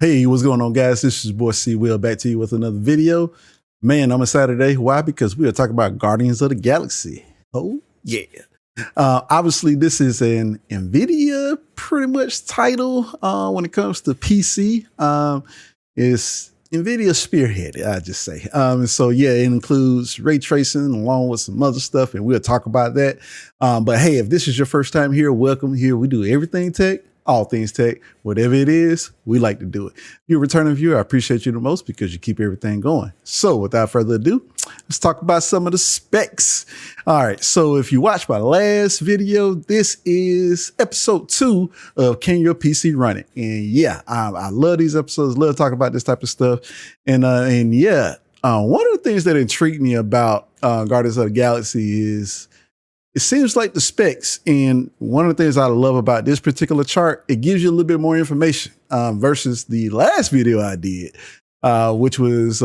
Hey, what's going on, guys? This is your boy C Will back to you with another video. Man, I'm excited today. Why? Because we are talking about Guardians of the Galaxy. Oh, yeah. Obviously, this is an NVIDIA pretty much title when it comes to PC. It's NVIDIA spearheaded, I just say. So, yeah, it includes ray tracing along with some other stuff, and we'll talk about that. But, hey, if this is your first time here, welcome here. We do everything tech. All things tech, whatever it is, we like to do it. If you're a returning viewer, I appreciate you the most because you keep everything going. So without further ado, let's talk about some of the specs. All right, so if you watched my last video, this is episode 2 of Can Your PC Run It? And yeah, I love these episodes, love talking about this type of stuff. And yeah, one of the things that intrigued me about Guardians of the Galaxy is it seems like the specs, and one of the things I love about this particular chart, it gives you a little bit more information versus the last video I did, which was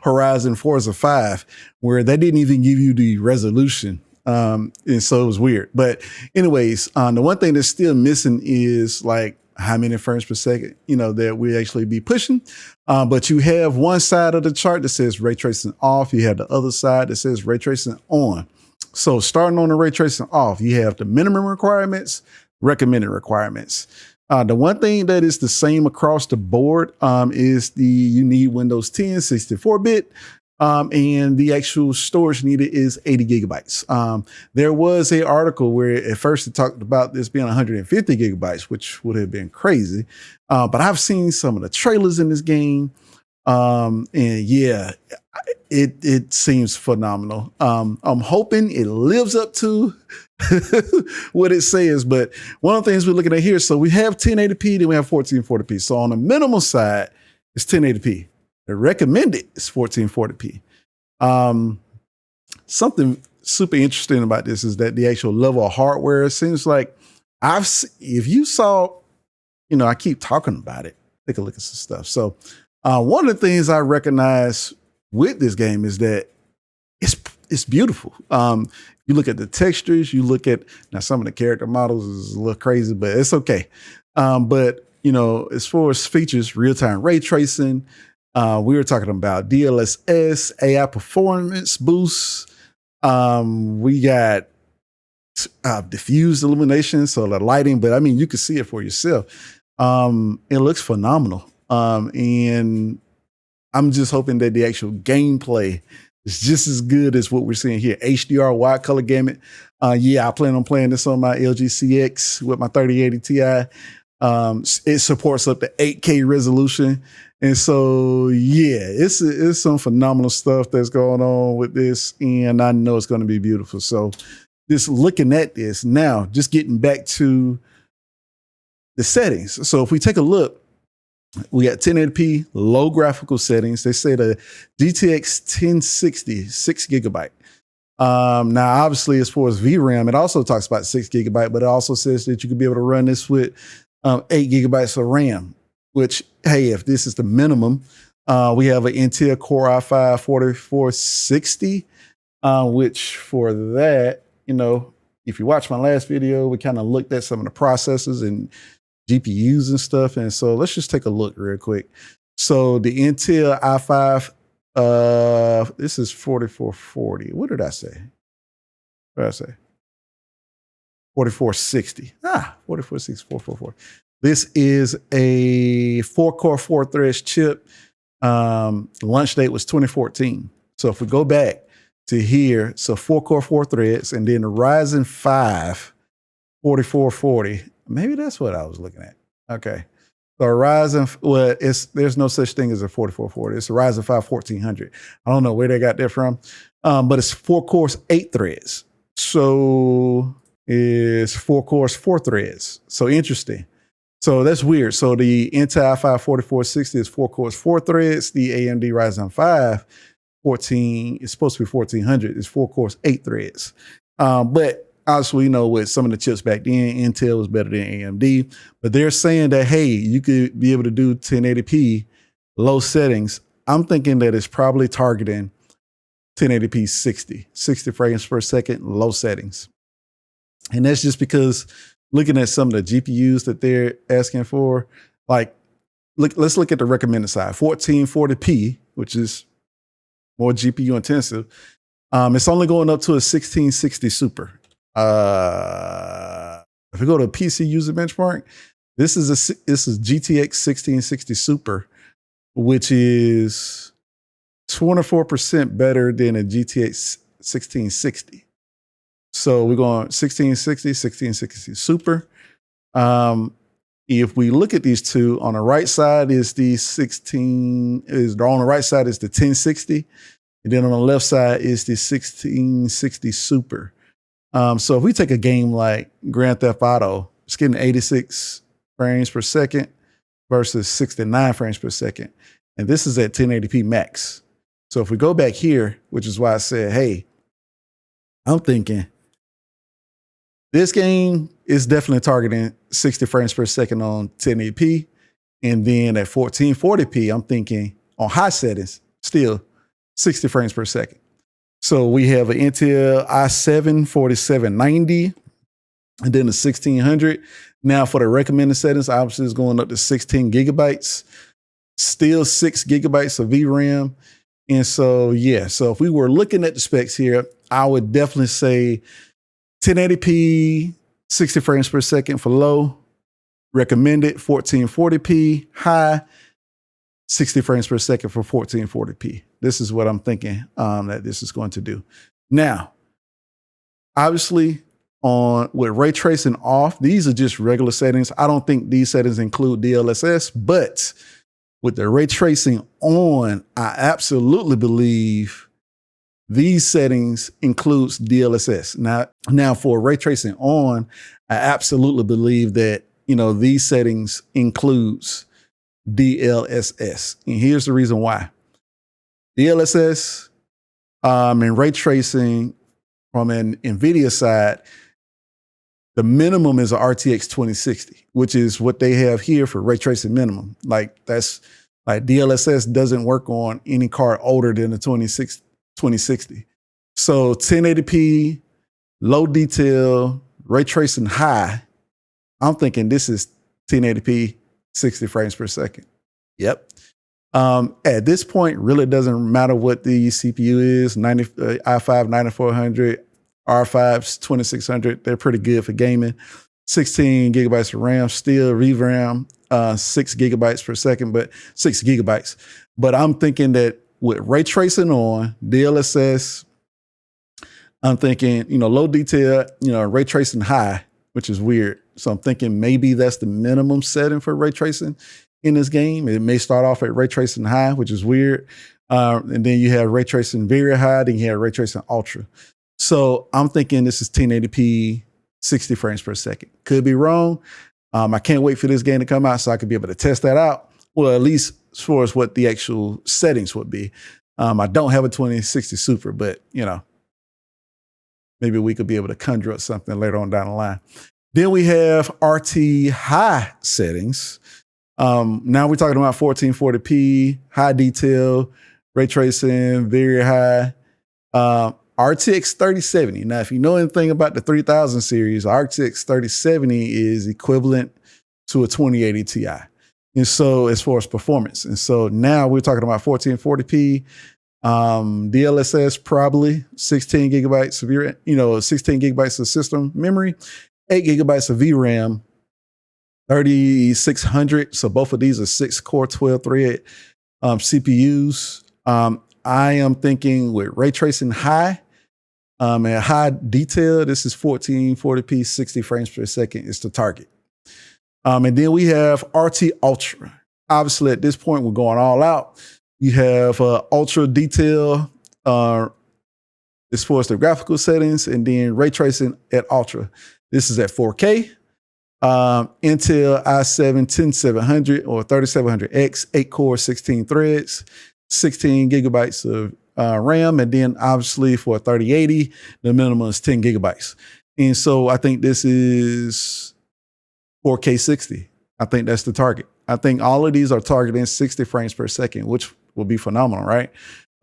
Horizon Forza 5, where they didn't even give you the resolution. And so it was weird. But anyways, the one thing that's still missing is like how many frames per second, that we actually be pushing. But you have one side of the chart that says ray tracing off. You have the other side that says ray tracing on. So starting on the ray tracing off, you have the minimum requirements, recommended requirements. The one thing that is the same across the board is you need Windows 10 64-bit. And the actual storage needed is 80 gigabytes. There was an article where at first it talked about this being 150 gigabytes, which would have been crazy. But I've seen some of the trailers in this game. And yeah, it seems phenomenal. I'm hoping it lives up to what it says. But one of the things we're looking at here, so we have 1080p, then we have 1440p. So on the minimal side, it's 1080p. The recommended is 1440p. Something super interesting about this is that the actual level of hardware, it seems like if you saw, I keep talking about it, take a look at some stuff. So one of the things I recognize with this game is that it's beautiful. You look at the textures, you look at, now some of the character models is a little crazy, but it's okay. But as far as features, real-time ray tracing, we were talking about DLSS, AI performance boosts. We got diffused illumination, so the lighting, but I mean, you can see it for yourself. It looks phenomenal. And I'm just hoping that the actual gameplay is just as good as what we're seeing here. HDR wide color gamut. Yeah, I plan on playing this on my LG CX with my 3080 Ti. It supports up to 8K resolution. And so, yeah, it's some phenomenal stuff that's going on with this, and I know it's going to be beautiful. So just looking at this now, just getting back to the settings. So if we take a look, we got 1080p, low graphical settings. They say the GTX 1060, 6 gigabyte. Now, obviously, as far as VRAM, it also talks about 6 gigabyte, but it also says that you could be able to run this with 8 gigabytes of RAM. Which, hey, if this is the minimum, we have an Intel Core i5 4460, which for that, if you watch my last video, we kind of looked at some of the processors and GPUs and stuff. And so let's just take a look real quick. So the Intel i5, this is 4440. What did I say? What did I say? 4460. 4460, 444. This is a 4-core, 4-thread chip. Launch date was 2014. So if we go back to here, so 4-core, 4 threads, and then the Ryzen 5 4440. Maybe that's what I was looking at. Okay. So Ryzen, well, there's no such thing as a 4440. It's a Ryzen 5 1400. I don't know where they got that from, but it's 4 cores, 8 threads. So it's 4 cores, 4 threads. So interesting. So that's weird. So the Intel i5 4460 is 4 cores, 4 threads. The AMD Ryzen 5 14 is supposed to be 1400. It's 4 cores, 8 threads. But obviously, with some of the chips back then, Intel was better than AMD. But they're saying that, hey, you could be able to do 1080p low settings. I'm thinking that it's probably targeting 1080p 60 frames per second, low settings. And that's just because looking at some of the GPUs that they're asking for, Like, let's look at the recommended side. 1440p, which is more GPU intensive. It's only going up to a 1660 Super. If we go to PC user benchmark, this is GTX 1660 Super, which is 24% better than a GTX 1660. So we're going 1660, 1660 Super. If we look at these two, on the right side is the 1060, and then on the left side is the 1660 Super. So if we take a game like Grand Theft Auto, it's getting 86 frames per second versus 69 frames per second. And this is at 1080p max. So if we go back here, which is why I said, hey, I'm thinking this game is definitely targeting 60 frames per second on 1080p. And then at 1440p, I'm thinking on high settings, still 60 frames per second. So we have an Intel i7 4790 and then the 1600. Now for the recommended settings, obviously it's going up to 16 gigabytes, still 6 gigabytes of VRAM. And so, yeah, so if we were looking at the specs here, I would definitely say 1080p, 60 frames per second for low, recommended 1440p, high, 60 frames per second for 1440p. This is what I'm thinking that this is going to do. Now, obviously, with ray tracing off, these are just regular settings. I don't think these settings include DLSS, but with the ray tracing on, I absolutely believe these settings includes DLSS. Now for ray tracing on, I absolutely believe that, these settings includes DLSS. And here's the reason why. DLSS and ray tracing from an NVIDIA side, the minimum is a RTX 2060, which is what they have here for ray tracing minimum. Like DLSS doesn't work on any card older than the 2060. So 1080p, low detail, ray tracing high. I'm thinking this is 1080p, 60 frames per second. Yep. At this point, really doesn't matter what the CPU is, i5 9400, R5's 2600. They're pretty good for gaming. 16 gigabytes of RAM, still VRAM, 6 gigabytes per second, but 6 gigabytes. But I'm thinking that with ray tracing on, DLSS, I'm thinking, low detail, ray tracing high, which is weird. So I'm thinking maybe that's the minimum setting for ray tracing in this game. It may start off at ray tracing high, which is weird. And then you have ray tracing very high, then you have ray tracing ultra. So I'm thinking this is 1080p, 60 frames per second. Could be wrong. I can't wait for this game to come out so I could be able to test that out. Well, at least as far as what the actual settings would be. I don't have a 2060 Super, but maybe we could be able to conjure up something later on down the line. Then we have RT high settings. Now we're talking about 1440p, high detail, ray tracing, very high. RTX 3070. Now, if you know anything about the 3000 series, RTX 3070 is equivalent to a 2080 Ti. And so as far as performance. And so now we're talking about 1440p, DLSS probably 16 gigabytes of 16 gigabytes of system memory, 8 gigabytes of VRAM, 3600. So both of these are 6-core, 12-thread CPUs. I am thinking with ray tracing high and high detail, this is 1440p, 60 frames per second is the target. And then we have RT Ultra. Obviously, at this point, we're going all out. You have ultra detail as far as the graphical settings, and then ray tracing at ultra. This is at 4K. Intel i7 10700 or 3700X, 8-core, 16 threads, 16 gigabytes of RAM. And then obviously for a 3080, the minimum is 10 gigabytes. And so I think this is 4K 60. I think that's the target. I think all of these are targeting 60 frames per second, which will be phenomenal, right?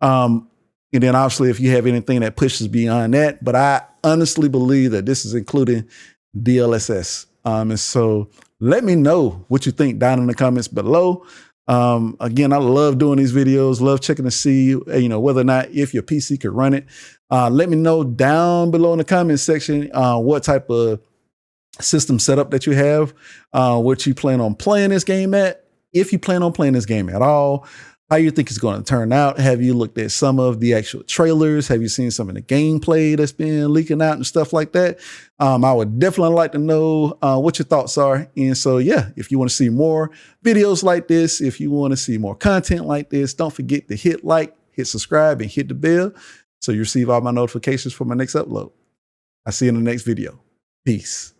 And then obviously if you have anything that pushes beyond that, but I honestly believe that this is including DLSS. And so let me know what you think down in the comments below. Again, I love doing these videos, love checking to see, whether or not if your PC could run it. Let me know down below in the comment section what type of system setup that you have, what you plan on playing this game at, if you plan on playing this game at all, how you think it's going to turn out. Have you looked at some of the actual trailers? Have you seen some of the gameplay that's been leaking out and stuff like that? I would definitely like to know what your thoughts are. And so, yeah, if you want to see more videos like this, if you want to see more content like this, don't forget to hit like, hit subscribe, and hit the bell so you receive all my notifications for my next upload. I'll see you in the next video. Peace.